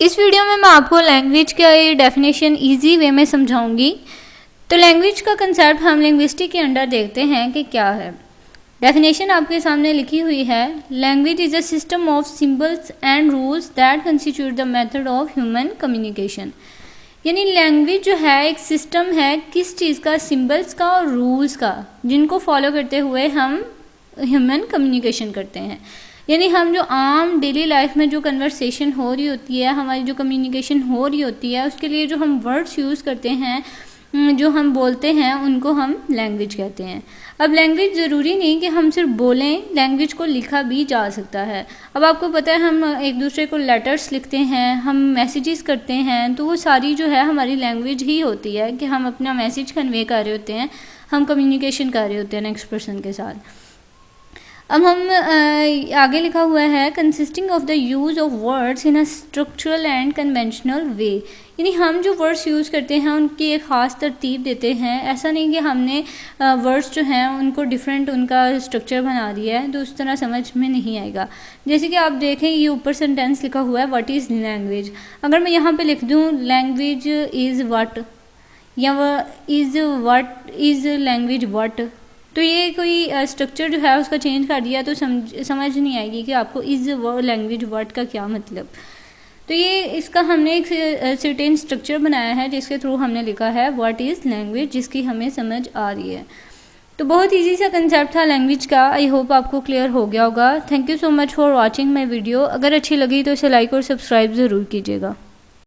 इस वीडियो में मैं आपको लैंग्वेज का ये डेफिनेशन इजी वे में समझाऊंगी। तो लैंग्वेज का कंसेप्ट हम लिंग्विस्टिक के अंडर देखते हैं कि क्या है। डेफिनेशन आपके सामने लिखी हुई है। Language is a system of symbols and rules that constitute the method of human communication. यानी लैंग्वेज जो है एक सिस्टम है किस चीज़ का, सिंबल्स का और रूल्स का, जिनको फॉलो करते हुए हम ह्यूमन कम्युनिकेशन करते हैं। यानी हम जो आम डेली लाइफ में जो कन्वर्सेशन हो रही होती है, हमारी जो कम्युनिकेशन हो रही होती है, उसके लिए जो हम वर्ड्स यूज़ करते हैं, जो हम बोलते हैं, उनको हम लैंग्वेज कहते हैं। अब लैंग्वेज ज़रूरी नहीं कि हम सिर्फ बोलें, लैंग्वेज को लिखा भी जा सकता है। अब आपको पता है हम एक दूसरे को लेटर्स लिखते हैं, हम मैसेजेस करते हैं, तो वो सारी जो है हमारी लैंग्वेज ही होती है कि हम अपना मैसेज कन्वे कर रहे होते हैं, हम कम्युनिकेशन कर रहे होते हैं नेक्स्ट पर्सन के साथ। अब हम आगे लिखा हुआ है consisting of the use of words in a structural and conventional way. यानी हम जो वर्ड्स यूज़ करते हैं उनकी एक ख़ास तरतीब देते हैं। ऐसा नहीं कि हमने वर्ड्स जो हैं उनको डिफरेंट उनका स्ट्रक्चर बना दिया है, तो उस तरह समझ में नहीं आएगा। जैसे कि आप देखें ये ऊपर सेंटेंस लिखा हुआ है व्हाट इज़ लैंग्वेज। अगर मैं यहाँ पे लिख दूँ लैंग्वेज इज़ व्हाट, या व्हाट इज़ लैंग्वेज व्हाट, तो ये कोई स्ट्रक्चर जो है उसका चेंज कर दिया तो समझ नहीं आएगी कि आपको इज़ लैंग्वेज वर्ड का क्या मतलब। तो ये इसका हमने एक सर्टेन स्ट्रक्चर बनाया है जिसके थ्रू हमने लिखा है व्हाट इज़ लैंग्वेज, जिसकी हमें समझ आ रही है। तो बहुत इजी सा कंसेप्ट था लैंग्वेज का। आई होप आपको क्लियर हो गया होगा। Thank you so much for watching my video. अगर अच्छी लगी तो इसे लाइक और सब्सक्राइब ज़रूर कीजिएगा।